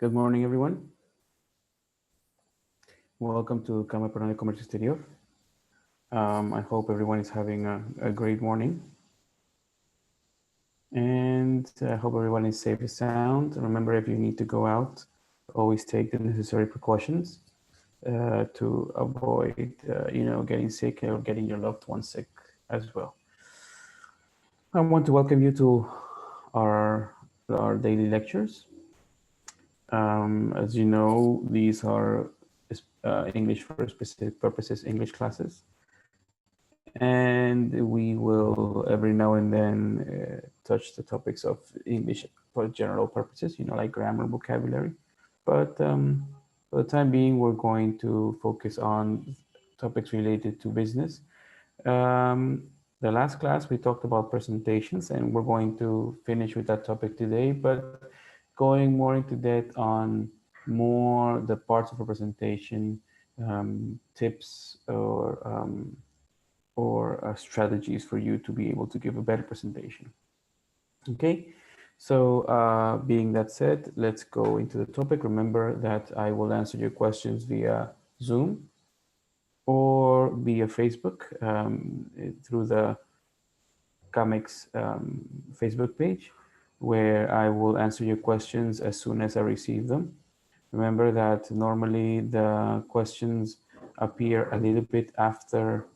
Good morning, everyone. Welcome to Cámara Peruana de Comercio Exterior. I hope everyone is having a great morning. And I hope everyone is safe and sound. Remember, if you need to go out, always take the necessary precautions to avoid, getting sick or getting your loved ones sick as well. I want to welcome you to our daily lectures. As you know, these are English for specific purposes, English classes. And we will every now and then touch the topics of English for general purposes, like grammar, vocabulary. But for the time being, we're going to focus on topics related to business. The last class, we talked about presentations, and we're going to finish with that topic today, but going more into depth on more the parts of a presentation, tips or strategies for you to be able to give a better presentation. Okay, so being that said, let's go into the topic. Remember that I will answer your questions via Zoom or via Facebook through the Comics Facebook page, where I will answer your questions as soon as I receive them. Remember that normally the questions appear a little bit after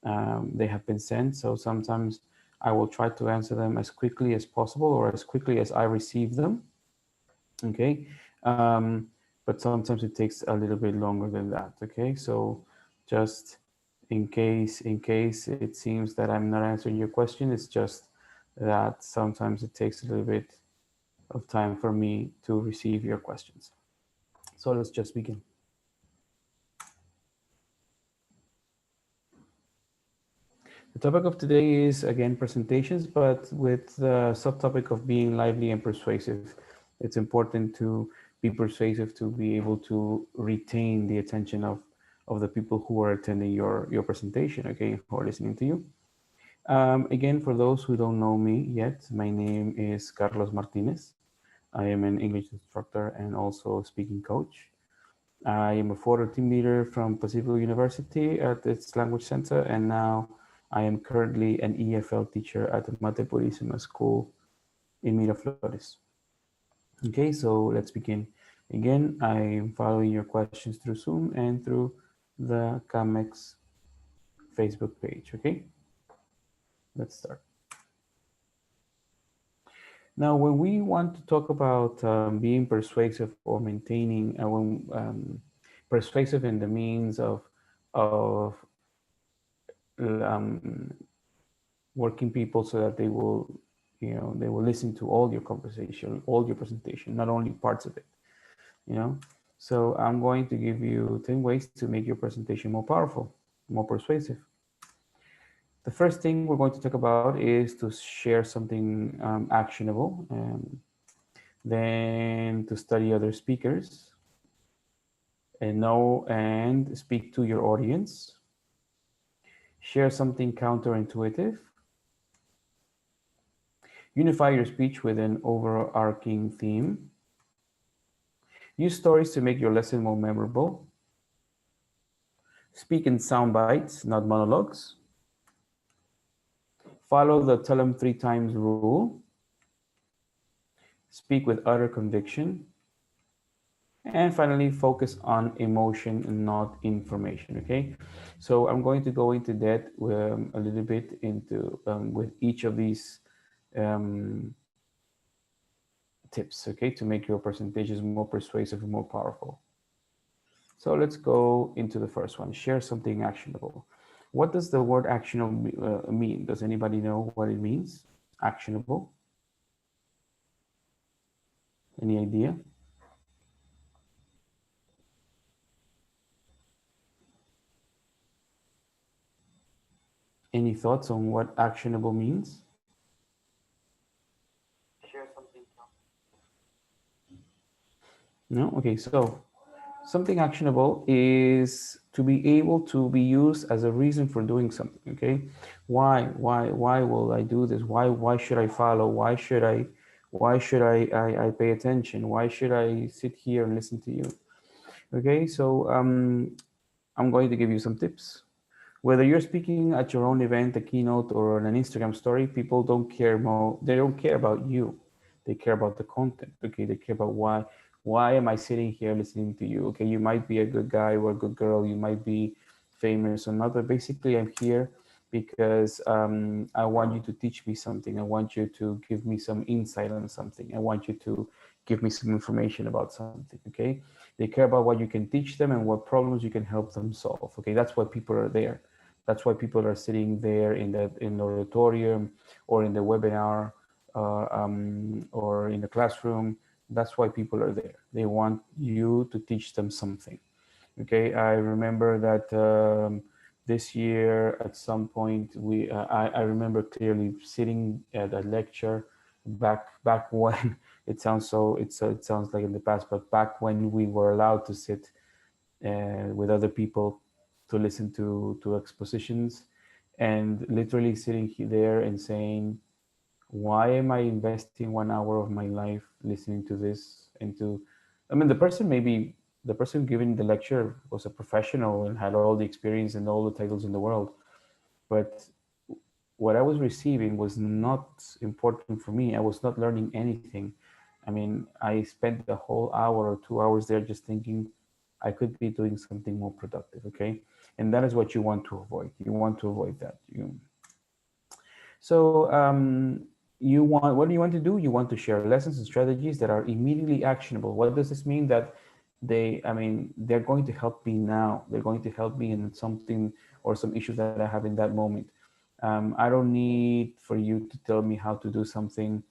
they have been sent. So sometimes I will try to answer them as quickly as possible or as quickly as I receive them. Okay. But sometimes it takes a little bit longer than that. Okay. So just in case it seems that I'm not answering your question, it's just that sometimes it takes a little bit of time for me to receive your questions. So let's just begin. The topic of today is, again, presentations, but with the subtopic of being lively and persuasive. It's important to be persuasive to be able to retain the attention of the people who are attending your presentation, okay, who are listening to you. Again, for those who don't know me yet, my name is Carlos Martinez. I am an English instructor and also speaking coach. I am a former team leader from Pacific University at its language center, and now I am currently an EFL teacher at the Mate Purísima School in Miraflores. Okay, so let's begin. Again, I am following your questions through Zoom and through the CAMEX Facebook page, okay? Let's start. Now, when we want to talk about being persuasive or maintaining, persuasive in the means of working people so that they will, they will listen to all your conversation, all your presentation, not only parts of it, So I'm going to give you 10 ways to make your presentation more powerful, more persuasive. The first thing we're going to talk about is to share something actionable, then to study other speakers and know and speak to your audience, share something counterintuitive, unify your speech with an overarching theme, use stories to make your lesson more memorable, speak in sound bites, not monologues, follow the tell them 3 times rule, speak with utter conviction, and finally focus on emotion and not information. Okay, so I'm going to go into that a little bit into with each of these tips, okay, to make your presentations more persuasive and more powerful. So let's go into the first one. Share something actionable. What does the word actionable mean? Does anybody know what it means? Actionable? Any idea? Any thoughts on what actionable means? Share something. No? Okay, so something actionable is to be able to be used as a reason for doing something, okay? Why will I do this? Why should I follow? Why should I pay attention? Why should I sit here and listen to you? Okay, so I'm going to give you some tips. Whether you're speaking at your own event, a keynote, or an Instagram story, people don't care more. They don't care about you. They care about the content. Okay, they care about why am I sitting here listening to you? Okay, you might be a good guy or a good girl. You might be famous or not, but basically, I'm here because I want you to teach me something. I want you to give me some insight on something. I want you to give me some information about something. Okay, they care about what you can teach them and what problems you can help them solve. Okay, that's why people are there. That's why people are sitting there in the auditorium or in the webinar or in the classroom. That's why people are there. They want you to teach them something. Okay, I remember that this year at some point I remember clearly sitting at a lecture back when it sounds like in the past, but back when we were allowed to sit with other people to listen to expositions, and literally sitting there and saying, why am I investing 1 hour of my life listening to this? I mean, the person giving the lecture was a professional and had all the experience and all the titles in the world, but what I was receiving was not important for me. I was not learning anything. I mean, I spent the whole hour or 2 hours there just thinking I could be doing something more productive. Okay, and that is what you want to avoid. You want to avoid that. So what do you want to do? You want to share lessons and strategies that are immediately actionable. What does this mean? That they're going to help me now. They're going to help me in something or some issues that I have in that moment. I don't need for you to tell me how to do something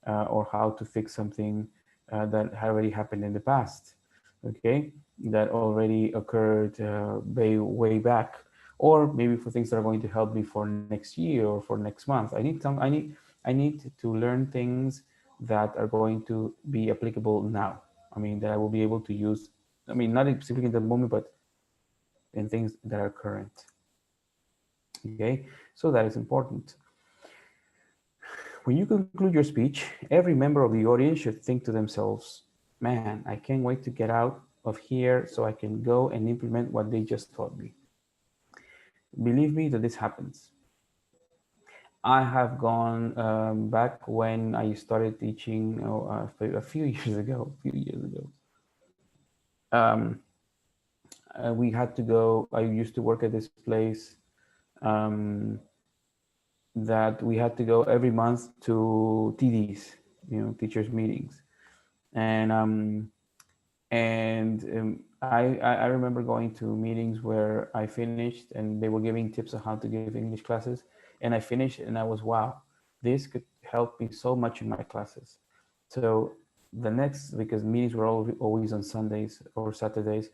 or how to fix something that already happened in the past. Okay, that already occurred way back, or maybe for things that are going to help me for next year or for next month. I need to learn things that are going to be applicable now. I mean, that I will be able to use. I mean, not specifically in the moment, but in things that are current. Okay, so that is important. When you conclude your speech, every member of the audience should think to themselves, man, I can't wait to get out of here so I can go and implement what they just taught me. Believe me that this happens. I have gone back when I started teaching a few years ago. Um, we had to go. I used to work at this place um, that we had to go every month to TDs, teachers meetings, and I remember going to meetings where I finished and they were giving tips on how to give English classes, and I finished and I was, wow, this could help me so much in my classes. So the next, because meetings were always on Sundays or Saturdays,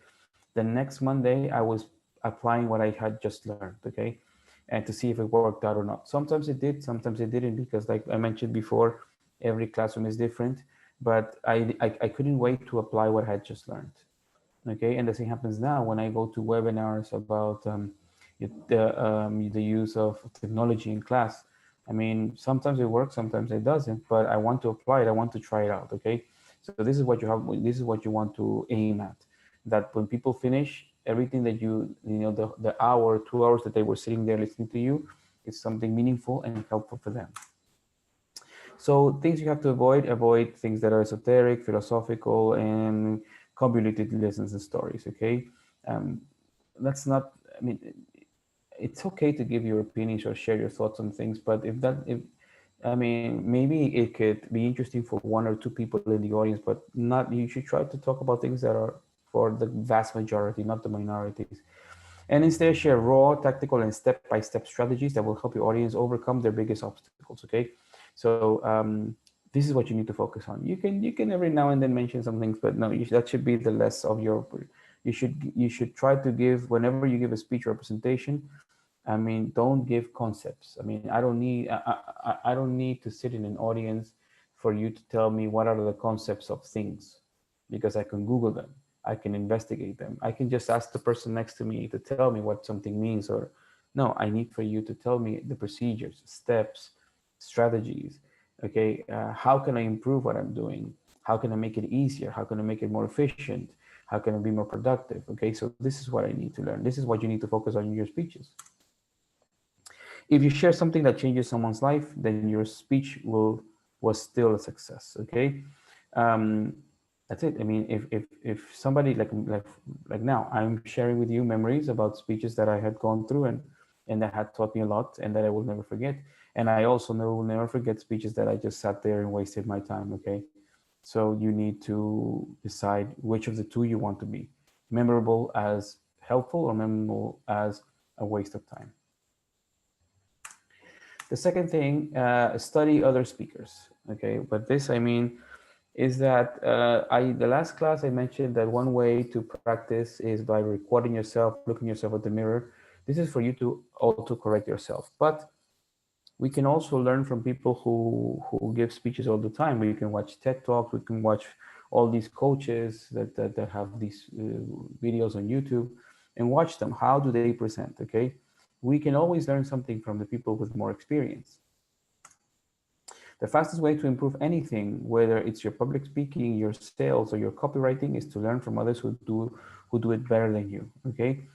the next Monday I was applying what I had just learned, okay, and to see if it worked out or not. Sometimes it did, sometimes it didn't, because like I mentioned before, every classroom is different, but I couldn't wait to apply what I had just learned. Okay, and the same happens now when I go to webinars about the use of technology in class. I mean, sometimes it works, sometimes it doesn't, but I want to apply it. I want to try it out. Okay, so this is what you have. This is what you want to aim at. That when people finish everything that the hour, 2 hours that they were sitting there listening to you, is something meaningful and helpful for them. So things you have to avoid things that are esoteric, philosophical, and convoluted lessons and stories. Okay, um, that's not. I mean, it's okay to give your opinions or share your thoughts on things, but if I mean, maybe it could be interesting for one or two people in the audience, but not. You should try to talk about things that are for the vast majority, not the minorities. And instead, share raw, tactical, and step-by-step strategies that will help your audience overcome their biggest obstacles. Okay, so this is what you need to focus on. You can every now and then mention some things, but no, that should be the less of your. You should try to give whenever you give a speech or a presentation. I mean, don't give concepts. I mean, I don't need to sit in an audience for you to tell me what are the concepts of things, because I can Google them. I can investigate them. I can just ask the person next to me to tell me what something means. Or no, I need for you to tell me the procedures, steps, strategies, Okay, how can I improve what I'm doing? How can I make it easier? How can I make it more efficient? How can I be more productive? Okay, so this is what I need to learn. This is what you need to focus on in your speeches. If you share something that changes someone's life, then your speech will was still a success. Okay, um, that's it. I mean, if somebody like now, I'm sharing with you memories about speeches that I had gone through and that had taught me a lot and that I will never forget. And I also will never forget speeches that I just sat there and wasted my time. Okay, so you need to decide which of the two you want to be: memorable as helpful or memorable as a waste of time. The second thing, study other speakers. Okay, but this I mean is that the last class I mentioned that one way to practice is by recording yourself, looking yourself at the mirror. This is for you to auto correct yourself. But we can also learn from people who give speeches all the time. We can watch TED Talks. We can watch all these coaches that have these videos on YouTube and watch them. How do they present? Okay, we can always learn something from the people with more experience. The fastest way to improve anything, whether it's your public speaking, your sales, or your copywriting, is to learn from others who do it better than you. Okay,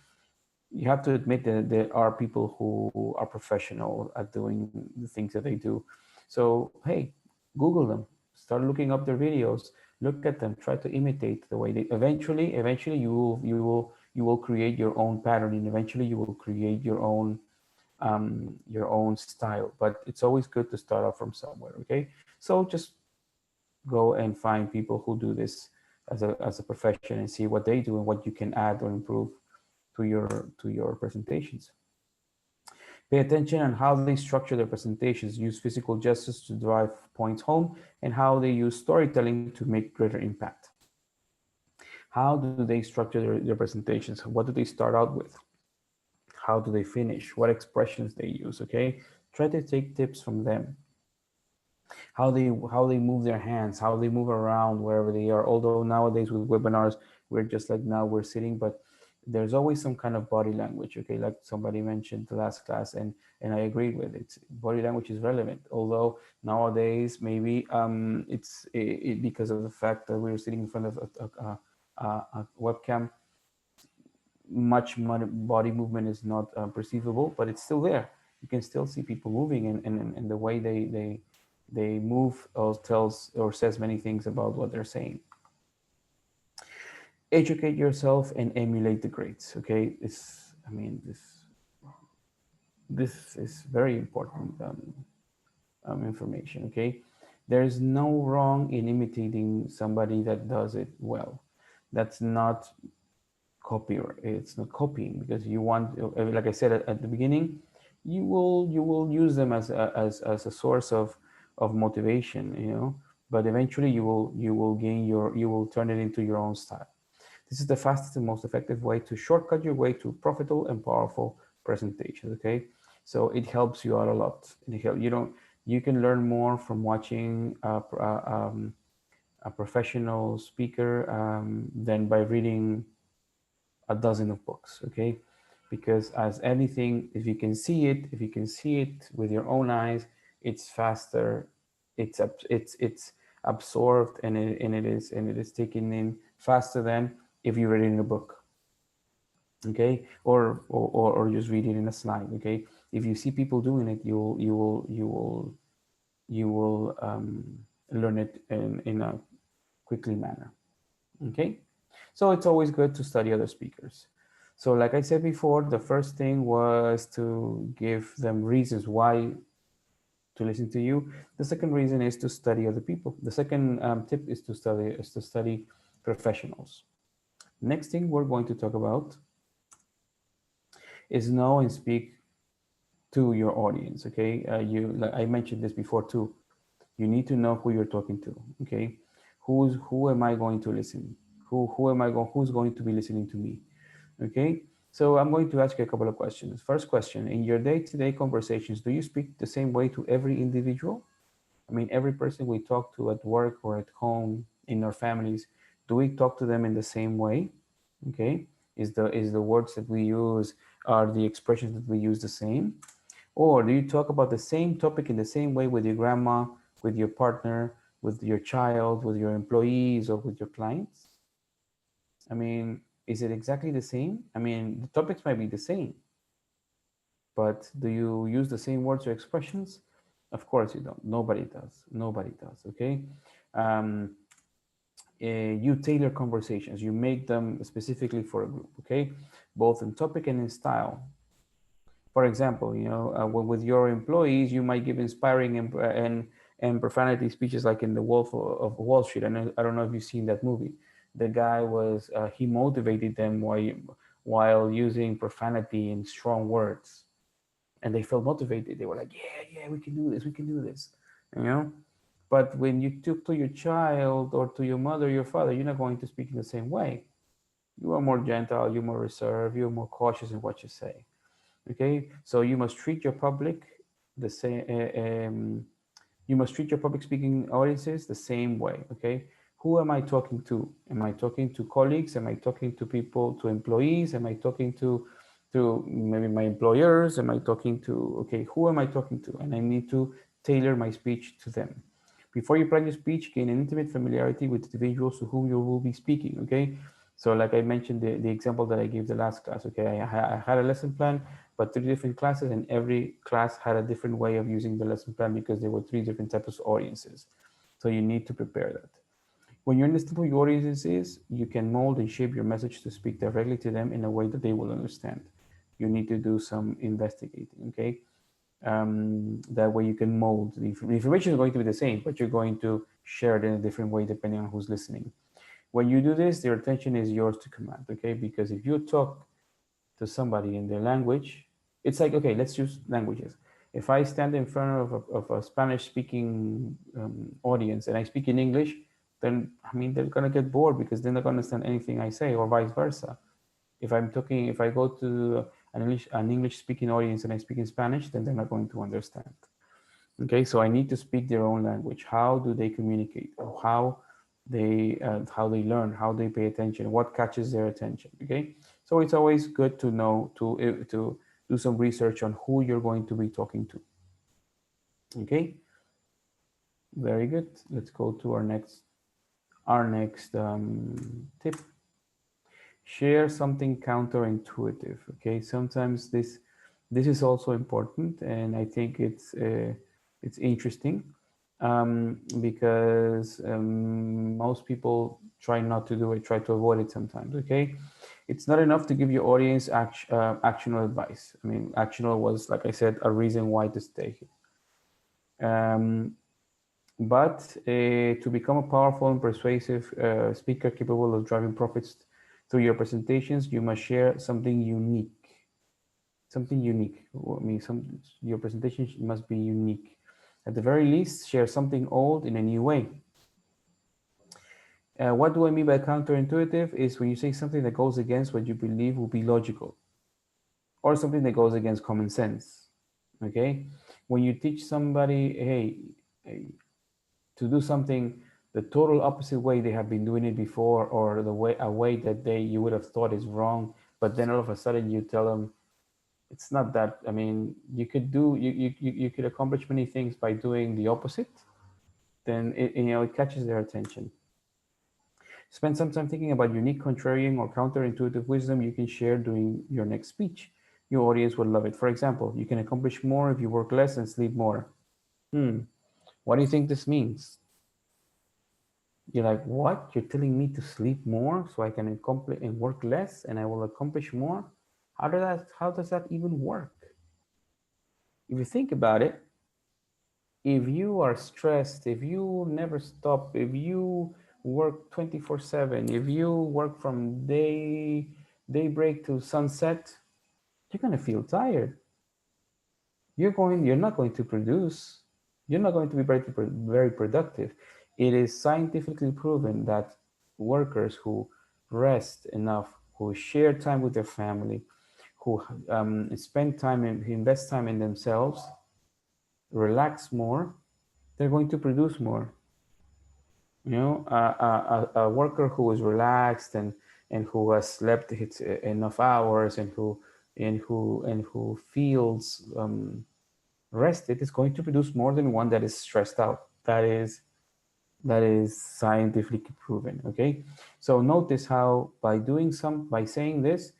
you have to admit that there are people who are professional at doing the things that they do. So hey, Google them, start looking up their videos, look at them, try to imitate the way they. Eventually, you will create your own pattern, and eventually you will create your own style. But it's always good to start off from somewhere. Okay, so just go and find people who do this as a profession and see what they do and what you can add or improve to your presentations. Pay attention on how they structure their presentations, use physical gestures to drive points home, and how they use storytelling to make greater impact. How do they structure their presentations? What do they start out with? How do they finish? What expressions they use? Okay, try to take tips from them. How they move their hands, how they move around wherever they are. Although nowadays with webinars, we're just like now we're sitting, but there's always some kind of body language. Okay, like somebody mentioned the last class, and I agree with it. Body language is relevant. Although nowadays maybe because of the fact that we're sitting in front of a webcam, much body movement is not perceivable, but it's still there. You can still see people moving, and the way they move tells or says many things about what they're saying. Educate yourself and emulate the greats. Okay, this is very important information. Okay, there's no wrong in imitating somebody that does it well. That's not copy. It's not copying, because you want, like I said at the beginning, you will use them as a source of motivation, but eventually you will turn it into your own style. This is the fastest and most effective way to shortcut your way to profitable and powerful presentations. Okay, so it helps you out a lot. You can learn more from watching a professional speaker than by reading a dozen of books. Okay, because as anything, if you can see it with your own eyes, it's faster, it's absorbed, and it is taken in faster than if you read it in a book. Okay, or just read it in a slide. Okay, if you see people doing it, you will learn it in a quickly manner. Okay, so it's always good to study other speakers. So like I said before, the first thing was to give them reasons why to listen to you. The second reason is to study other people. The second tip is to study professionals. Next thing we're going to talk about is know and speak to your audience. Okay, like I mentioned this before too. You need to know who you're talking to. Okay, who am I going to listen? Who's going to be listening to me? Okay, so I'm going to ask you a couple of questions. First question: in your day-to-day conversations, do you speak the same way to every individual? I mean, every person we talk to at work or at home, in our families, do we talk to them in the same way? Okay, is the words that we use, are the expressions that we use the same? Or do you talk about the same topic in the same way with your grandma, with your partner, with your child, with your employees, or with your clients? I mean, is it exactly the same? I mean, the topics might be the same, but do you use the same words or expressions? Of course you don't. Nobody does. Nobody does. Okay. Um, you tailor conversations. You make them specifically for a group. Okay, both in topic and in style. For example, with your employees, you might give inspiring and profanity speeches, like in The Wolf of Wall Street. And I don't know if you've seen that movie. The guy was he motivated them while using profanity and strong words, and they felt motivated. They were like, "Yeah, yeah, we can do this. We can do this," you know. But when you talk to your child or to your mother, your father, you're not going to speak in the same way. You are more gentle. You're more reserved. You're more cautious in what you say. Okay, so you must treat your public the same. You must treat your public speaking audiences the same way. Okay, who am I talking to? Am I talking to colleagues? Am I talking to people, to employees? Am I talking to maybe my employers? Am I talking to, okay, who am I talking to? And I need to tailor my speech to them. Before you practice speech, gain an intimate familiarity with individuals to whom you will be speaking. Okay, so like I mentioned, the example that I gave the last class. Okay, I had a lesson plan, but three different classes, and every class had a different way of using the lesson plan because there were three different types of audiences. So you need to prepare that. When you understand who your audience is, you can mold and shape your message to speak directly to them in a way that they will understand. You need to do some investigating, okay? That way you can mold. The information is going to be the same, but you're going to share it in a different way depending on who's listening. When you do this, their attention is yours to command, okay? Because if you talk to somebody in their language, it's like, okay, let's use languages. If I stand in front of a Spanish speaking audience and I speak in English, then I mean, they're going to get bored because they're not going to understand anything I say, or vice versa. If I go to an English speaking audience and I speak in Spanish, then they're not going to understand. Okay, so I need to speak their own language. How do they communicate? How they learn, how they pay attention, what catches their attention. Okay, so it's always good to know to do some research on who you're going to be talking to. Okay, very good. Let's go to our next tip. Share something counterintuitive. Okay, sometimes this is also important, and I think it's interesting because most people try not to do it, try to avoid it sometimes. Okay, it's not enough to give your audience actionable advice. I mean, actionable was, like I said, a reason why to stay here. But to become a powerful and persuasive speaker capable of driving profits through your presentations, you must share something unique. Something unique. I mean, your presentation must be unique. At the very least, share something old in a new way. What do I mean by counterintuitive? Is when you say something that goes against what you believe will be logical, or something that goes against common sense. Okay? When you teach somebody, hey, to do something the total opposite way they have been doing it before, or a way that you would have thought is wrong, but then all of a sudden you tell them it's not that. I mean, you could accomplish many things by doing the opposite. Then it catches their attention. Spend some time thinking about unique, contrarian, or counterintuitive wisdom you can share during your next speech. Your audience will love it. For example, you can accomplish more if you work less and sleep more. What do you think this means? You're like, what? You're telling me to sleep more so I can accomplish and work less and I will accomplish more? How does that even work? If you think about it, if you are stressed, if you never stop, if you work 24/7, if you work from daybreak to sunset, you're gonna feel tired. You're not going to produce. You're not going to be very productive. It is scientifically proven that workers who rest enough, who share time with their family, who spend time and invest time in themselves, relax more, they're going to produce more. A worker who is relaxed and who has slept enough hours and who feels rested is going to produce more than one that is stressed out. That is scientifically proven. Okay, so notice how by saying this,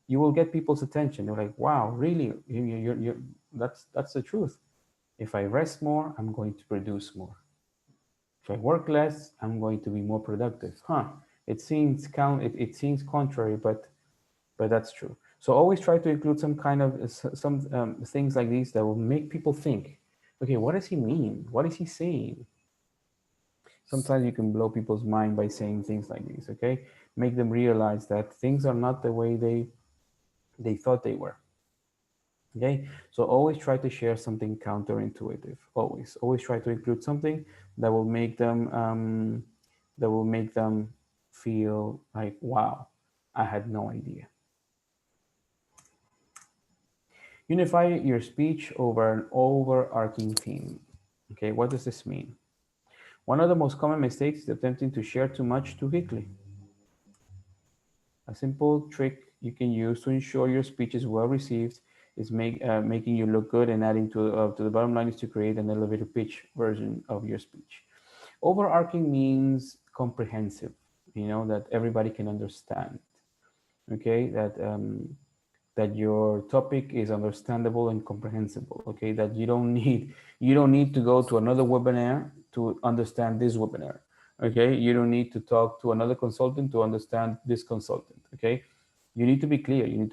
you will get people's attention. They're like, wow, really? That's the truth. If I rest more, I'm going to produce more. If I work less, I'm going to be more productive. Huh? It seems contrary, but that's true. So always try to include some kind of some things like these that will make people think. Okay, what does he mean? What is he saying? Sometimes you can blow people's mind by saying things like these. Okay, make them realize that things are not the way they thought they were. Okay, so always try to share something counterintuitive. Always try to include something that will make them feel like, wow, I had no idea. Unify your speech over an overarching theme. Okay, what does this mean? One of the most common mistakes is attempting to share too much too quickly. A simple trick you can use to ensure your speech is well received is making you look good, and adding to the bottom line is to create an elevator pitch version of your speech. Overarching means comprehensive, that everybody can understand. Okay, that your topic is understandable and comprehensible. Okay, that you don't need to go to another webinar to understand this webinar. Okay, you don't need to talk to another consultant to understand this consultant. Okay, you need to be clear. You need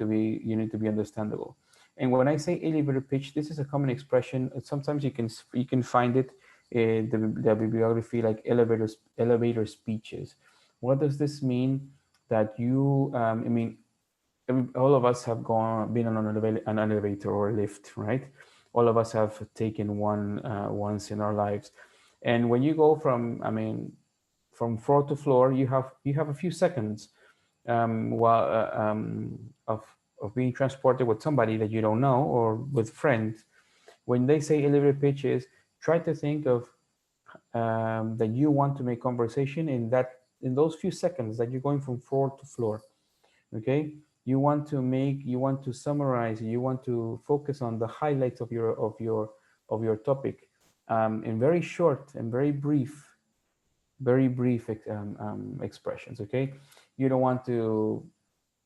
to be understandable. And when I say elevator pitch, this is a common expression. Sometimes you can find it in the bibliography, like elevator speeches. What does this mean? That all of us have been on an elevator or a lift, right? All of us have taken one once in our lives. And when you go from floor to floor, you have a few seconds while of being transported with somebody that you don't know, or with friends. When they say elevator pitches, try to think of that you want to make conversation in those few seconds that you're going from floor to floor. Okay, you want to summarize, you want to focus on the highlights of your topic, in very short and very brief expressions. Okay, you don't want to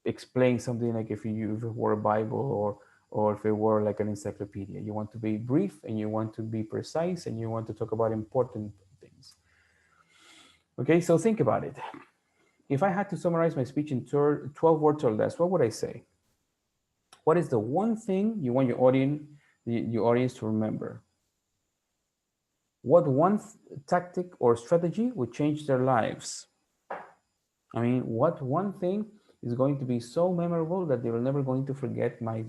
explain something like if it were a Bible, or if it were like an encyclopedia. You want to be brief, and you want to be precise, and you want to talk about important things. Okay, so think about it. If I had to summarize my speech in 12 words or less, what would I say? What is the one thing you want your audience to remember? What one tactic or strategy would change their lives? What one thing is going to be so memorable that they will never going to forget my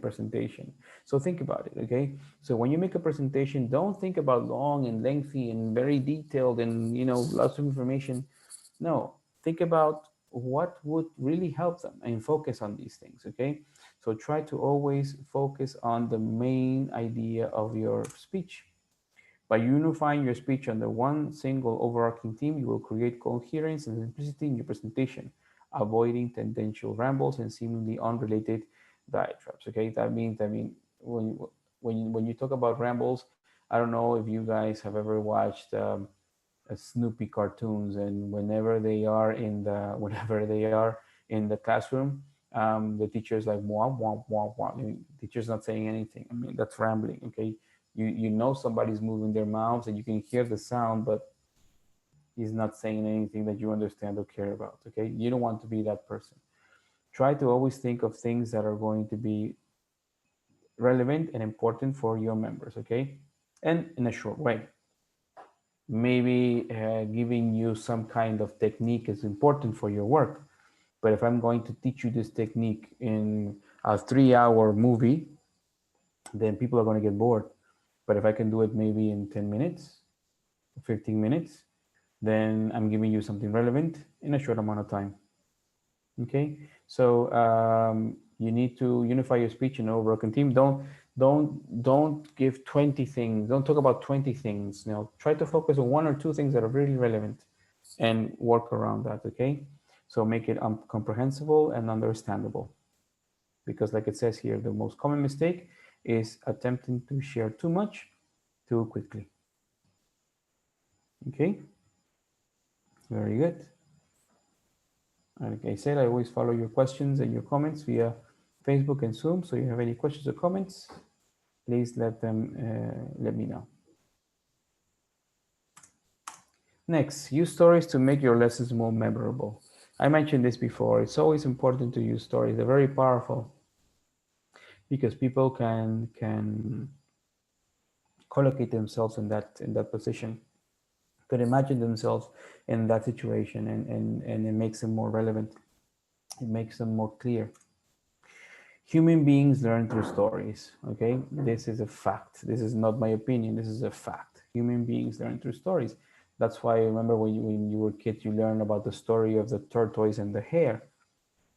presentation? So think about it, okay? So when you make a presentation, don't think about long and lengthy and very detailed and lots of information. No, think about what would really help them and focus on these things, okay? So try to always focus on the main idea of your speech. By unifying your speech under one single overarching theme, you will create coherence and simplicity in your presentation, avoiding tangential rambles and seemingly unrelated diatribes. Okay, that means, when you talk about rambles, I don't know if you guys have ever watched Snoopy cartoons, and whenever they are in the classroom, the teacher's like wah wah wah wah. The teacher's not saying anything. That's rambling. Okay, you know somebody's moving their mouths, and you can hear the sound, but he's not saying anything that you understand or care about. Okay, you don't want to be that person. Try to always think of things that are going to be relevant and important for your members. Okay, and in a short way. Maybe giving you some kind of technique is important for your work. But if I'm going to teach you this technique in a 3-hour movie, then people are going to get bored. But if I can do it maybe in 10 minutes, 15 minutes, then I'm giving you something relevant in a short amount of time. Okay, so you need to unify your speech in an overarching theme. Don't give 20 things. Don't talk about 20 things. Try to focus on one or two things that are really relevant, and work around that. Okay, so make it comprehensible and understandable. Because, like it says here, the most common mistake is attempting to share too much too quickly. Okay, very good. Like I said, I always follow your questions and your comments via Facebook and Zoom. So if you have any questions or comments, please let me know. Next, use stories to make your lessons more memorable. I mentioned this before. It's always important to use stories. They're very powerful because people can collocate themselves in that position, could imagine themselves in that situation, and it makes them more relevant. It makes them more clear. Human beings learn through stories. Okay, this is a fact. This is not my opinion. This is a fact. Human beings learn through stories. That's why I remember when you were a kid, you learn about the story of the tortoise and the hare.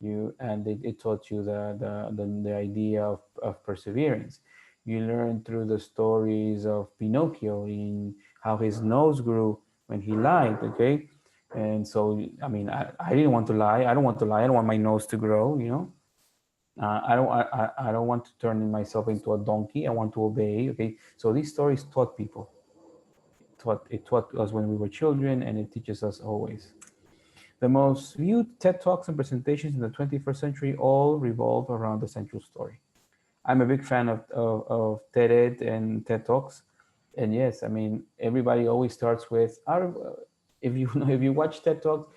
It taught you the idea of perseverance. You learn through the stories of Pinocchio in how his nose grew when he lied. Okay, and so I mean I didn't want to lie. I don't want to lie. I don't want my nose to grow. You know, I don't want to turn myself into a donkey. I want to obey. Okay, so these stories taught people. It taught us when we were children, and it teaches us always. The most viewed TED Talks and presentations in the 21st century all revolve around the central story. I'm a big fan of TED Ed and TED Talks. And yes, I mean, everybody always starts with, if you if you watch TED Talks,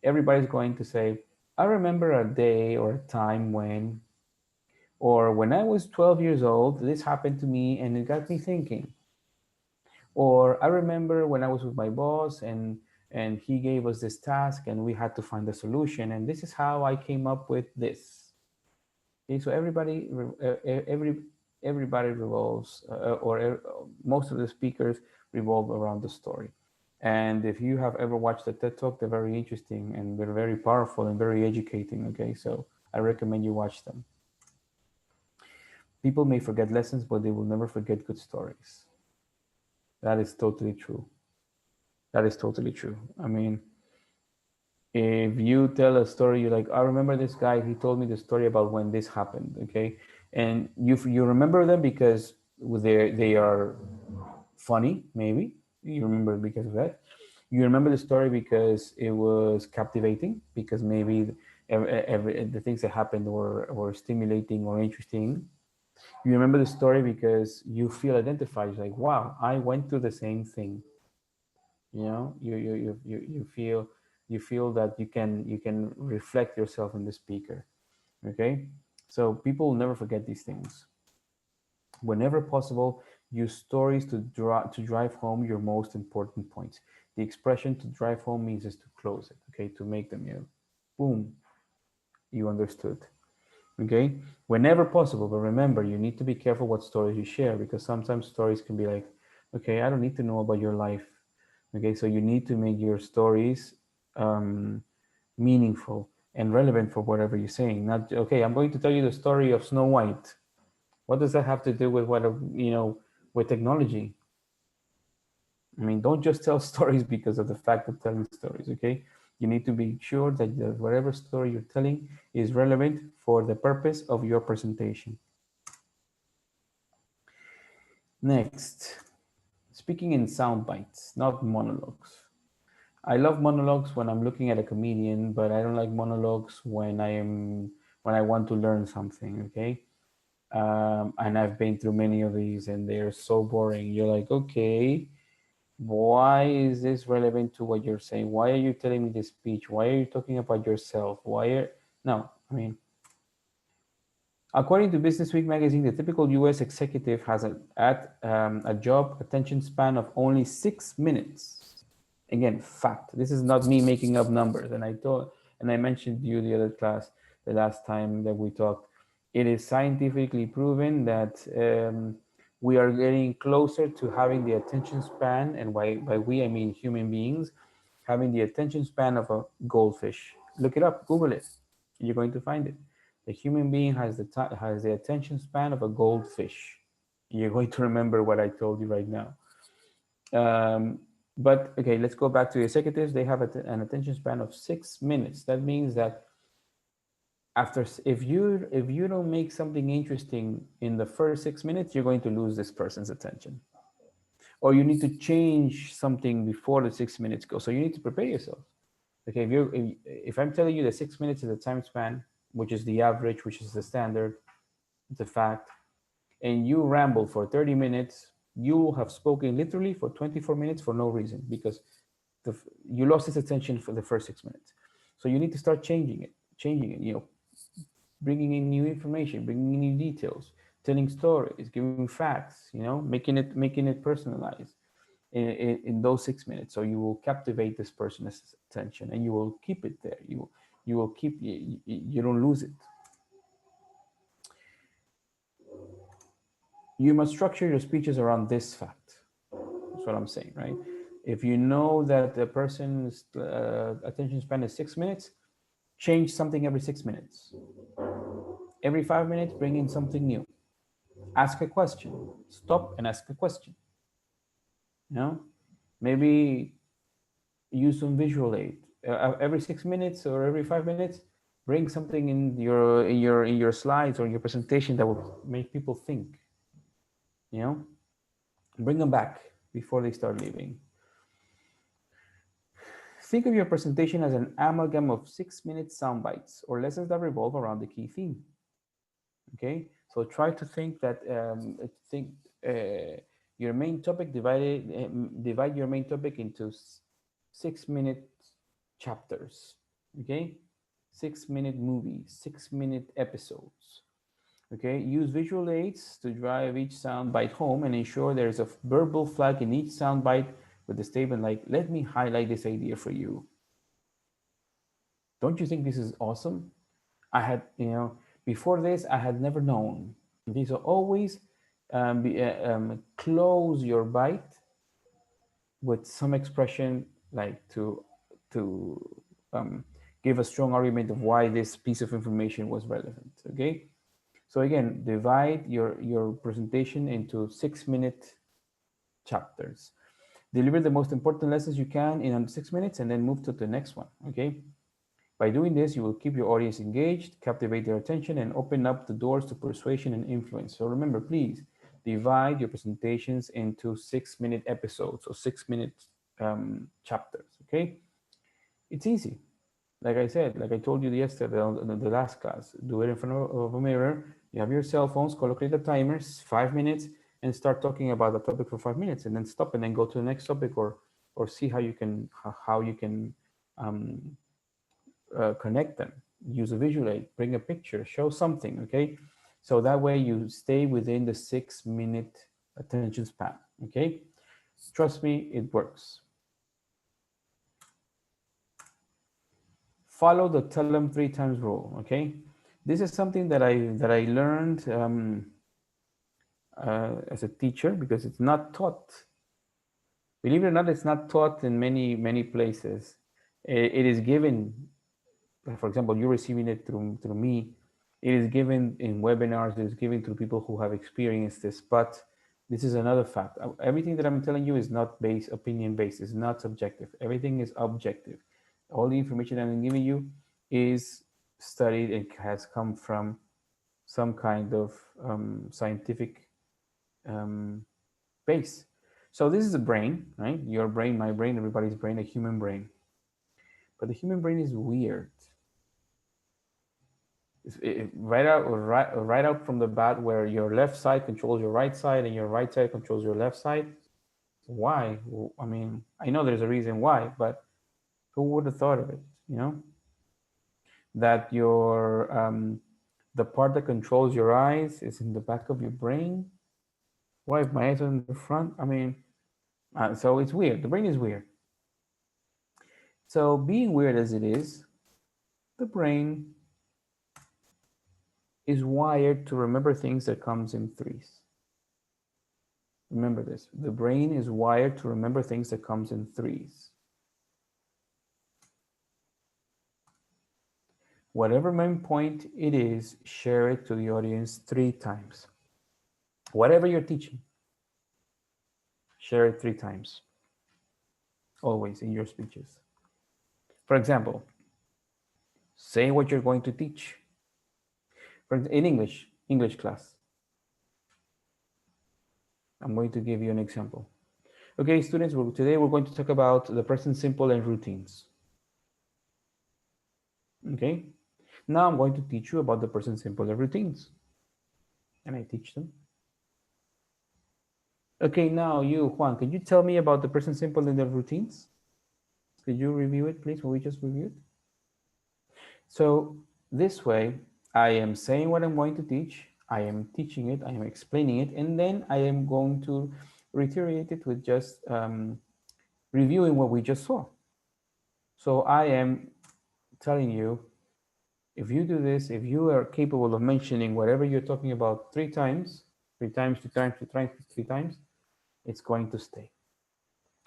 everybody's going to say, I remember a day or a time when, or when I was 12 years old, this happened to me and it got me thinking. Or I remember when I was with my boss and he gave us this task and we had to find a solution and this is how I came up with this. Okay, so everybody revolves most of the speakers revolve around the story. And if you have ever watched a TED Talk, they're very interesting and they're very powerful and very educating. Okay, so I recommend you watch them. People may forget lessons, but they will never forget good stories. That is totally true. That is totally true. I mean, if you tell a story, you're like, I remember this guy, he told me the story about when this happened, okay? And you remember them because they are funny, maybe. You remember it because of that. You remember the story because it was captivating, because maybe the things that happened were stimulating or interesting. You remember the story because you feel identified. You're like, wow, I went through the same thing. You know, you feel that you can reflect yourself in the speaker. Okay, so people will never forget these things. Whenever possible, use stories to drive home your most important points. The expression to drive home means is to close it. Okay, to make them, boom, you understood. Okay, whenever possible, but remember, you need to be careful what stories you share, because sometimes stories can be like, okay, I don't need to know about your life. Okay, so you need to make your stories meaningful and relevant for whatever you're saying. Not, okay, I'm going to tell you the story of Snow White. What does that have to do with with technology? I mean, don't just tell stories because of the fact of telling stories. Okay, you need to be sure that whatever story you're telling is relevant for the purpose of your presentation. Next, speaking in sound bites, not monologues. I love monologues when I'm looking at a comedian, but I don't like monologues when I want to learn something. Okay, and I've been through many of these, and they're so boring. You're like, okay, why is this relevant to what you're saying? Why are you telling me this speech? Why are you talking about yourself? No, I mean, according to Business Week magazine, the typical US executive has a job attention span of only 6 minutes. Again, fact. This is not me making up numbers. And I mentioned to you the last time that we talked. It is scientifically proven that we are getting closer to having the attention span, and by we I mean human beings, having the attention span of a goldfish. Look it up, Google it. You're going to find it. The human being has the attention span of a goldfish. You're going to remember what I told you right now. But okay, let's go back to executives. They have an attention span of 6 minutes. That means that if you don't make something interesting in the first 6 minutes, you're going to lose this person's attention. or you need to change something before the 6 minutes go. So you need to prepare yourself. Okay, if I'm telling you that 6 minutes is the time span, which is the average, which is the standard, it's a fact, and you ramble for 30 minutes, you have spoken literally for 24 minutes for no reason, because you lost his attention for the first 6 minutes. So you need to start changing it, bringing in new information, bringing in new details, telling stories, giving facts, making it personalized in those 6 minutes. So you will captivate this person's attention, and you will keep it there. You will keep, you don't lose it. You must structure your speeches around this fact. That's what I'm saying, right? If you know that the person's attention span is 6 minutes, change something every 6 minutes. Every 5 minutes, bring in something new. Ask a question. Stop and ask a question. Maybe use some visual aid. Every 6 minutes or every 5 minutes, bring something in your slides or your presentation that will make people think. Bring them back before they start leaving. Think of your presentation as an amalgam of 6-minute sound bites or lessons that revolve around the key theme. Okay, so try to think that your main topic, divide your main topic into 6-minute chapters. Okay, 6-minute movies, 6-minute episodes. Okay, use visual aids to drive each sound bite home and ensure there's a verbal flag in each sound bite with a statement like, let me highlight this idea for you. Don't you think this is awesome? I had, before this, I had never known. Okay, so always close your bite with some expression like to give a strong argument of why this piece of information was relevant. Okay, so again, divide your presentation into 6-minute chapters. Deliver the most important lessons you can in under 6 minutes and then move to the next one. Okay, by doing this, you will keep your audience engaged, captivate their attention, and open up the doors to persuasion and influence. So remember, please divide your presentations into 6-minute episodes or 6-minute chapters. Okay, it's easy. Like I said, like I told you yesterday on the last class, do it in front of a mirror. You have your cell phones, calculate the timers, 5 minutes, and start talking about the topic for 5 minutes, and then stop and then go to the next topic, or see how you can connect them. Use a visual aid, bring a picture, show something. Okay, so that way you stay within the 6-minute attention span. Okay, trust me, it works. Follow the tell them 3 times rule. Okay, this is something that I learned as a teacher, because it's not taught. Believe it or not, it's not taught in many places. It is given. For example, you're receiving it through me. It is given in webinars. It is given to people who have experienced this. But this is another fact. Everything that I'm telling you is not opinion based. It's not subjective. Everything is objective. All the information that I'm giving you is studied and has come from some kind of scientific base. So this is the brain, right? Your brain, my brain, everybody's brain, a human brain. But the human brain is weird. Right out from the bat, where your left side controls your right side and your right side controls your left side. Why? I mean, I know there's a reason why, but who would have thought of it? That the part that controls your eyes is in the back of your brain. Why, if my eyes are in the front? I mean, so it's weird. The brain is weird. So being weird as it is, the brain is wired to remember things that comes in threes. Remember this. The brain is wired to remember things that comes in threes. Whatever main point it is, share it to the audience 3 times. Whatever you're teaching, share it 3 times. Always in your speeches. For example, say what you're going to teach. In English class. I'm going to give you an example. Okay, students, today we're going to talk about the present simple and routines. Okay, now I'm going to teach you about the present simple and routines. And I teach them. Okay, now you, Juan, could you tell me about the present simple and the routines? Could you review it, please, what we just reviewed? So this way, I am saying what I'm going to teach, I am teaching it, I am explaining it, and then I am going to reiterate it with just reviewing what we just saw. So I am telling you, if you do this, if you are capable of mentioning whatever you're talking about three times, three times, it's going to stay.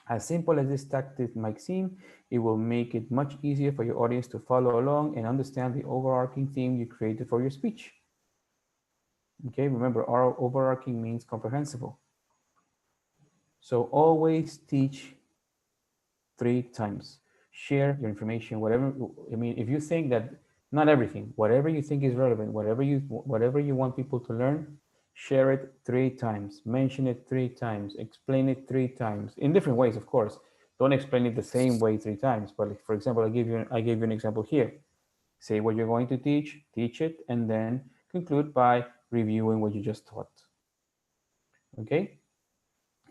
As simple as this tactic might seem, it will make it much easier for your audience to follow along and understand the overarching theme you created for your speech. Okay, remember, our overarching means comprehensible. So always teach three times. Share your information, whatever. I mean, if you think that, not everything, whatever you think is relevant, whatever you want people to learn, share it three times. Mention it three times. Explain it three times in different ways, of course. Don't explain it the same way three times. But for example, I gave you an example here. Say what you're going to teach it, and then conclude by reviewing what you just taught. Okay.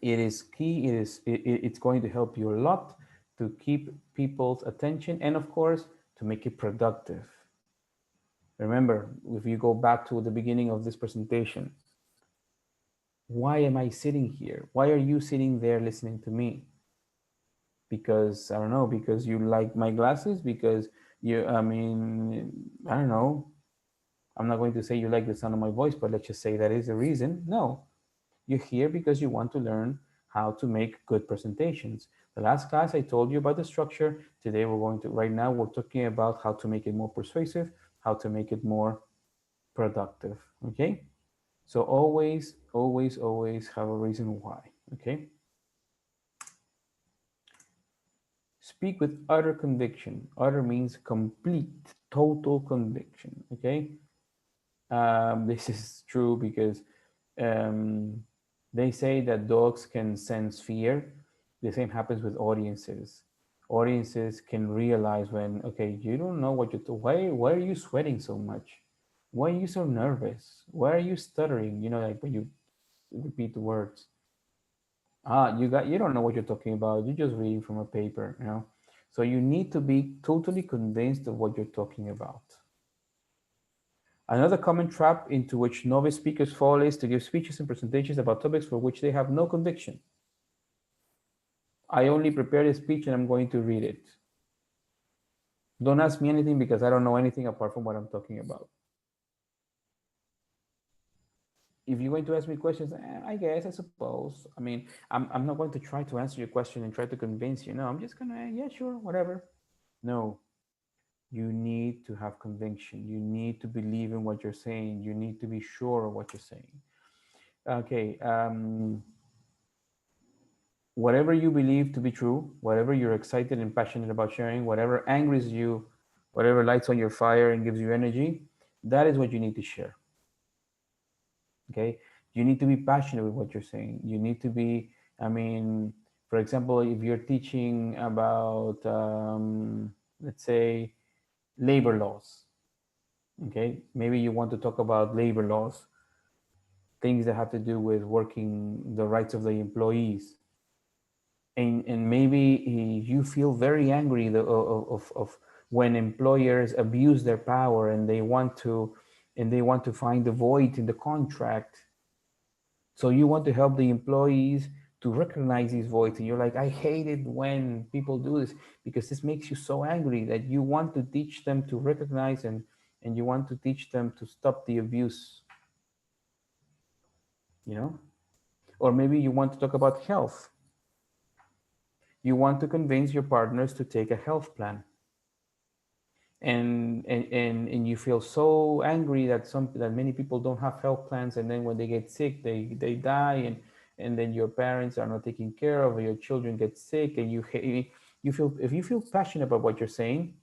It is key. It's going to help you a lot to keep people's attention, and of course to make it productive. Remember, if you go back to the beginning of this presentation, why am I sitting here? Why are you sitting there listening to me? Because I don't know, because you like my glasses, because you, I mean, I don't know, I'm not going to say you like the sound of my voice, but let's just say that is the reason. No, you're here because you want to learn how to make good presentations. The last class I told you about the structure. Today right now we're talking about how to make it more persuasive, how to make it more productive. Okay? So always, always, always have a reason why. Okay? Speak with utter conviction. Utter means complete, total conviction. Okay? This is true because um, they say that dogs can sense fear. The same happens with audiences. Audiences can realize when, okay, you don't know what you're, why are you sweating so much? Why are you so nervous? Why are you stuttering? You know, like when you repeat the words. You don't know what you're talking about. You're just reading from a paper, you know. So you need to be totally convinced of what you're talking about. Another common trap into which novice speakers fall is to give speeches and presentations about topics for which they have no conviction. I only prepared a speech and I'm going to read it. Don't ask me anything because I don't know anything apart from what I'm talking about. If you're going to ask me questions, I guess, I suppose. I mean, I'm not going to try to answer your question and try to convince you. No, I'm just going to, yeah, sure, whatever. No, you need to have conviction. You need to believe in what you're saying. You need to be sure of what you're saying. Okay. Whatever you believe to be true, whatever you're excited and passionate about sharing, whatever angers you, whatever lights on your fire and gives you energy, that is what you need to share. Okay? You need to be passionate with what you're saying. You need to be, I mean, for example, if you're teaching about, let's say, labor laws, okay? Maybe you want to talk about labor laws, things that have to do with working the rights of the employees, and maybe you feel very angry of when employers abuse their power and they want to find the void in the contract. So you want to help the employees to recognize these voids, and you're like, I hate it when people do this because this makes you so angry that you want to teach them to recognize and you want to teach them to stop the abuse, you know. Or maybe you want to talk about health. You want to convince your partners to take a health plan, and you feel so angry that many people don't have health plans, and then when they get sick they die, and then your parents are not taken care of, or your children get sick, and you feel, if you feel passionate about what you're saying,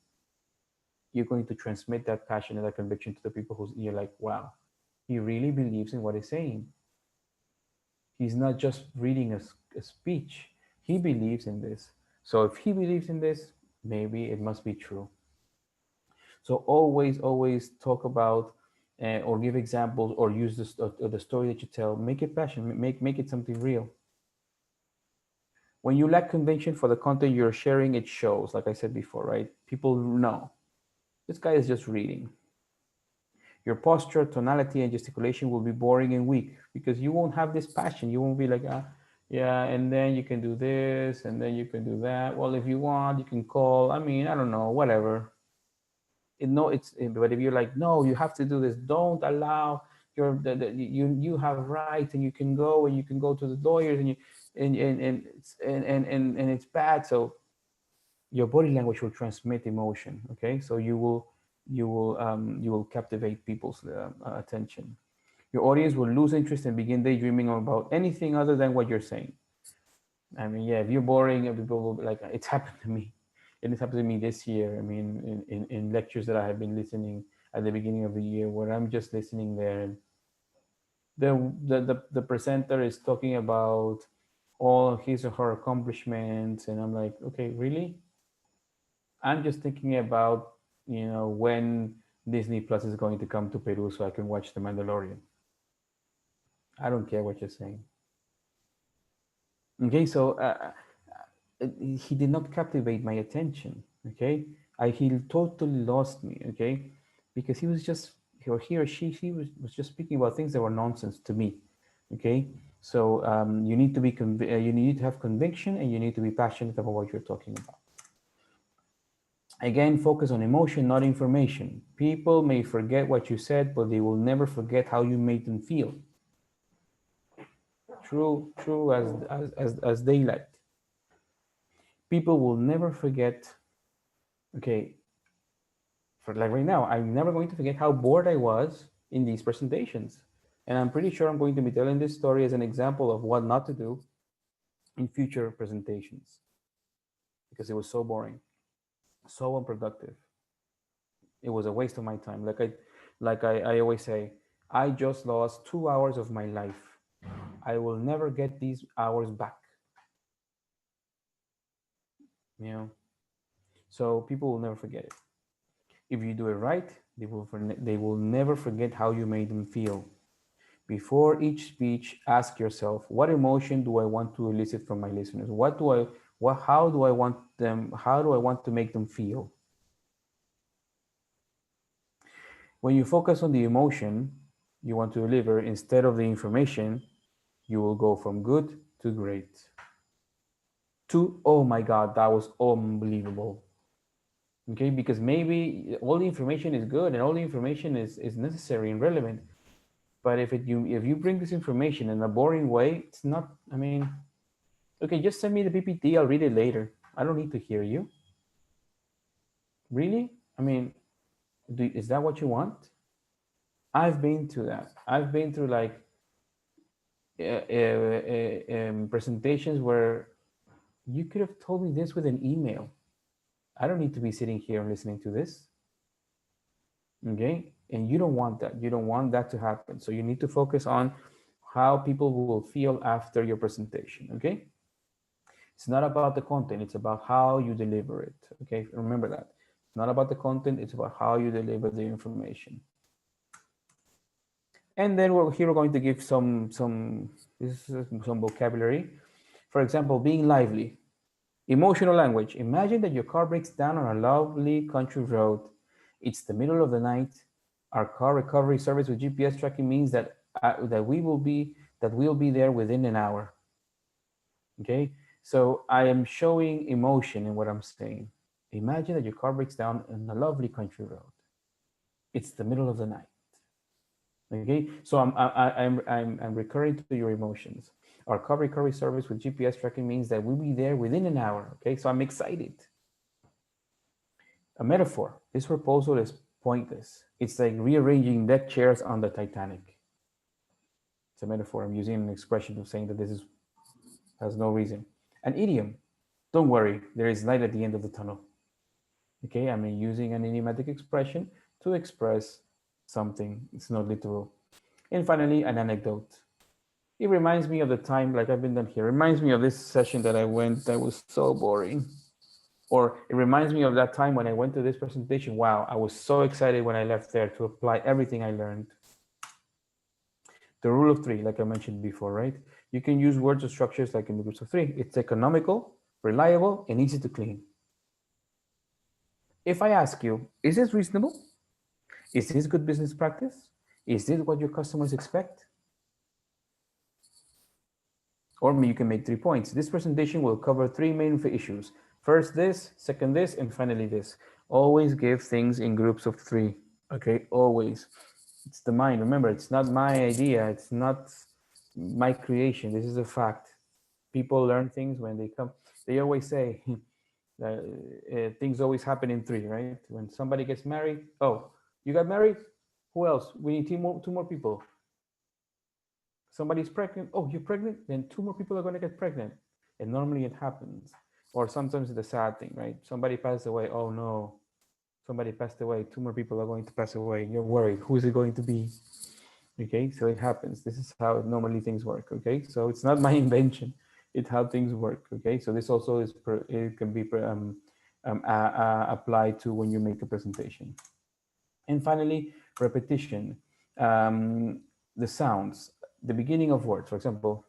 you're going to transmit that passion and that conviction to the people who you're like, wow, he really believes in what he's saying. He's not just reading a speech, He believes in this. So if he believes in this, maybe it must be true. So always talk about or give examples or use the story that you tell. Make it passion. Make it something real. When you lack conviction for the content you're sharing, it shows. Like I said before, right? People know this guy is just reading. Your posture, tonality, and gesticulation will be boring and weak because you won't have this passion. You won't be like, yeah, and then you can do this, and then you can do that. Well, if you want, you can call. I mean, I don't know, whatever. But if you're like, no, you have to do this. Don't allow you have rights, and you can go to the lawyers, and it's bad. So your body language will transmit emotion. Okay, so you will captivate people's attention. Your audience will lose interest and begin daydreaming about anything other than what you're saying. I mean, yeah, if you're boring, people will be like, it's happened to me. It has happened to me this year. I mean, in lectures that I have been listening at the beginning of the year, where I'm just listening there, and the presenter is talking about all his or her accomplishments, and I'm like, okay, really? I'm just thinking about, when Disney Plus is going to come to Peru so I can watch The Mandalorian. I don't care what you're saying. Okay, so he did not captivate my attention. Okay, he totally lost me. Okay, because he was just he or she was just speaking about things that were nonsense to me. Okay, so you need to you need to have conviction, and you need to be passionate about what you're talking about. Again, focus on emotion, not information. People may forget what you said, but they will never forget how you made them feel. True as daylight. People will never forget. Okay, for like right now, I'm never going to forget how bored I was in these presentations. And I'm pretty sure I'm going to be telling this story as an example of what not to do in future presentations because it was so boring, so unproductive. It was a waste of my time. I always say, I just lost 2 hours of my life. I will never get these hours back. You know, so people will never forget it. If you do it right, they will never forget how you made them feel. Before each speech, ask yourself, what emotion do I want to elicit from my listeners? How do I want to make them feel? When you focus on the emotion you want to deliver instead of the information, you will go from good to great. To, oh my God, that was unbelievable. Okay, because maybe all the information is good and all the information is necessary and relevant. But if you bring this information in a boring way, it's not, I mean, okay, just send me the PPT, I'll read it later. I don't need to hear you. Really? I mean, is that what you want? I've been to that. I've been through like presentations where you could have told me this with an email. I don't need to be sitting here and listening to this. Okay? And you don't want that. You don't want that to happen. So you need to focus on how people will feel after your presentation. Okay? It's not about the content, it's about how you deliver it. Okay? Remember that. It's not about the content, it's about how you deliver the information. And then we're going to give some vocabulary. For example, being lively. Emotional language. Imagine that your car breaks down on a lovely country road. It's the middle of the night. Our car recovery service with GPS tracking means that we'll be there within an hour. Okay, so I am showing emotion in what I'm saying. Imagine that your car breaks down on a lovely country road. It's the middle of the night. Okay, so I'm recurring to your emotions. Our car recovery service with GPS tracking means that we'll be there within an hour. Okay, so I'm excited. A metaphor. This proposal is pointless. It's like rearranging deck chairs on the Titanic. It's a metaphor. I'm using an expression of saying that has no reason. An idiom. Don't worry, there is light at the end of the tunnel. Okay, I'm using an idiomatic expression to express something. It's not literal. And finally, an anecdote. It reminds me of the time, like I've been done here, it reminds me of this session that I went that was so boring. Or it reminds me of that time when I went to this presentation. Wow, I was so excited when I left there to apply everything I learned. The rule of three, like I mentioned before, right? You can use words or structures like in the groups of three. It's economical, reliable, and easy to clean. If I ask you, is this reasonable? Is this good business practice? Is this what your customers expect? Or you can make 3 points. This presentation will cover 3 main issues. First this, second this, and finally this. Always give things in groups of 3. Okay, always. It's the mind. Remember, it's not my idea. It's not my creation. This is a fact. People learn things when they come. They always say things always happen in 3, right? When somebody gets married, oh, you got married? Who else? We need two more people. Somebody's pregnant. Oh, you're pregnant? Then 2 more people are going to get pregnant. And normally it happens. Or sometimes it's a sad thing, right? Somebody passed away. Oh no, somebody passed away. 2 more people are going to pass away. You're worried. Who is it going to be? Okay, so it happens. This is how normally things work. Okay, so it's not my invention. It's how things work. Okay, so this also is it can be applied to when you make a presentation. And finally, repetition. The sounds, the beginning of words. For example,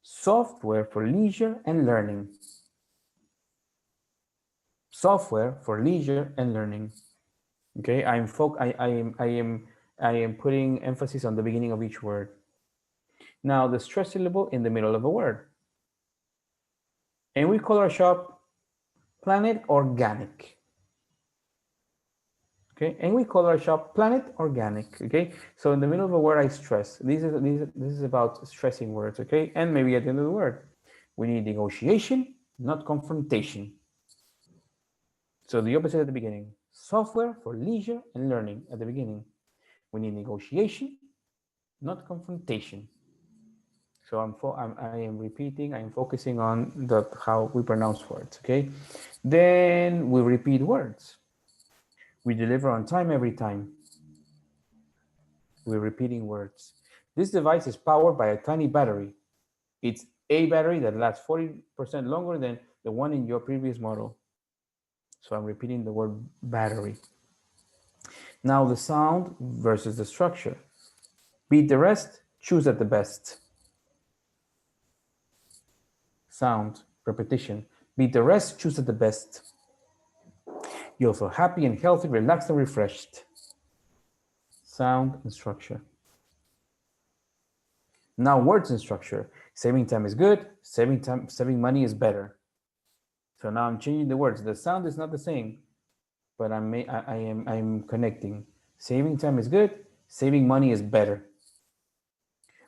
software for leisure and learning. Software for leisure and learning. Okay, I am putting emphasis on the beginning of each word. Now the stress syllable in the middle of a word. And we call our shop Planet Organic. Okay, and we call our shop Planet Organic. Okay, so in the middle of a word I stress. This is about stressing words. Okay, and maybe at the end of the word, we need negotiation, not confrontation. So the opposite at the beginning. Software for leisure and learning at the beginning. We need negotiation, not confrontation. So I am repeating, I am focusing on how we pronounce words, okay? Then we repeat words. We deliver on time every time. We're repeating words. This device is powered by a tiny battery. It's a battery that lasts 40% longer than the one in your previous model. So I'm repeating the word battery. Now the sound versus the structure. Beat the rest, choose at the best. Sound, repetition. Beat the rest, choose at the best. You'll feel happy and healthy, relaxed and refreshed. Sound and structure. Now words and structure. Saving time is good, saving money is better. So now I'm changing the words. The sound is not the same, but I'm connecting. Saving time is good, saving money is better.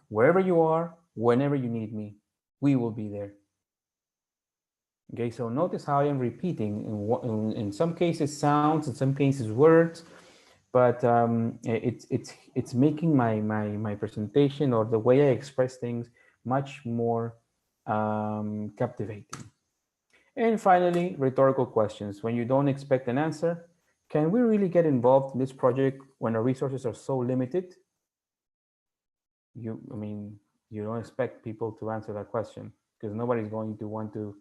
Wherever you are, whenever you need me, we will be there. Okay, so notice how I am repeating in some cases sounds, in some cases words, but it's making my presentation or the way I express things much more captivating. And finally, rhetorical questions. When you don't expect an answer, can we really get involved in this project when our resources are so limited? You don't expect people to answer that question because nobody's going to want to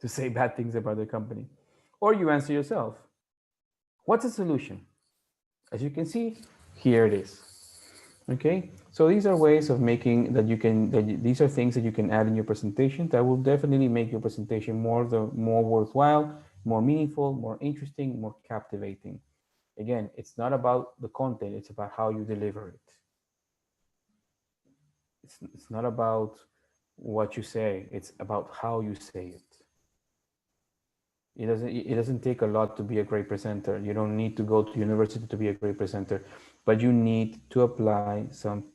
say bad things about the company. Or you answer yourself. What's the solution? As you can see, here it is. Okay, so these are ways of making these are things that you can add in your presentation that will definitely make your presentation more worthwhile, more meaningful, more interesting, more captivating. Again, it's not about the content, it's about how you deliver it. It's not about what you say, it's about how you say it. It doesn't take a lot to be a great presenter. You don't need to go to university to be a great presenter, but you need to apply some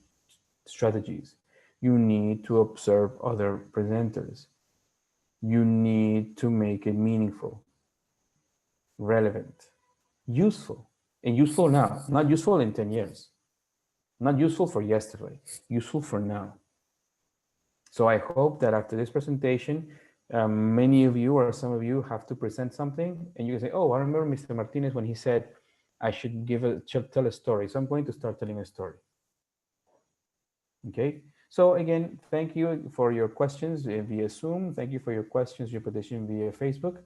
strategies. You need to observe other presenters. You need to make it meaningful, relevant, useful, and useful now, not useful in 10 years, not useful for yesterday, useful for now. So I hope that after this presentation, many of you or some of you have to present something and you can say, oh, I remember Mr. Martinez when he said I should tell a story. So I'm going to start telling a story. Okay, So again, thank you for your questions via Zoom. Thank you for your questions, your petition via Facebook.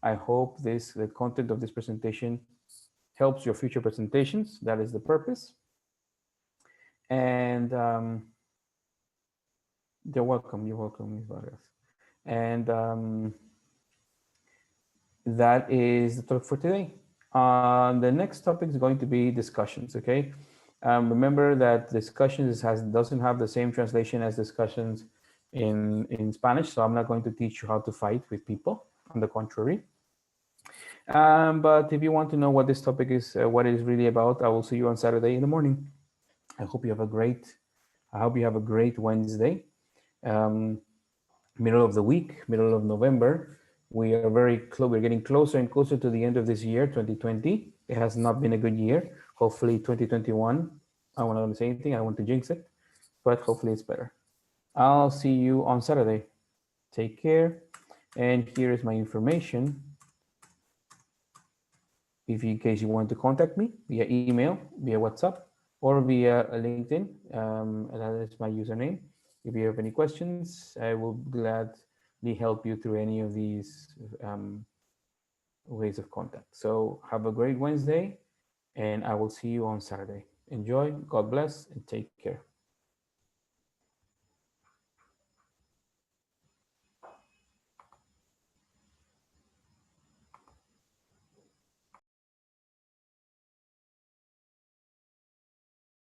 I hope the content of this presentation helps your future presentations. That is the purpose. And you're welcome. You're welcome, Ms. Vargas. And that is the talk for today. The next topic is going to be discussions. Okay. Remember that discussions doesn't have the same translation as discussions in Spanish, so I'm not going to teach you how to fight with people. On the contrary, but if you want to know what this topic is, what it is really about, I will see you on Saturday in the morning. I hope you have a great. I hope you have a great Wednesday. Um, Middle of the week, middle of November. We are very close. We're getting closer and closer to the end of this year, 2020. It has not been a good year. Hopefully, 2021. I don't want to say anything. I don't want to jinx it, but hopefully it's better. I'll see you on Saturday. Take care. And here is my information. If in case you want to contact me via email, via WhatsApp, or via LinkedIn, that is my username. If you have any questions, I will gladly help you through any of these ways of contact. So have a great Wednesday, and I will see you on Saturday. Enjoy, God bless, and take care.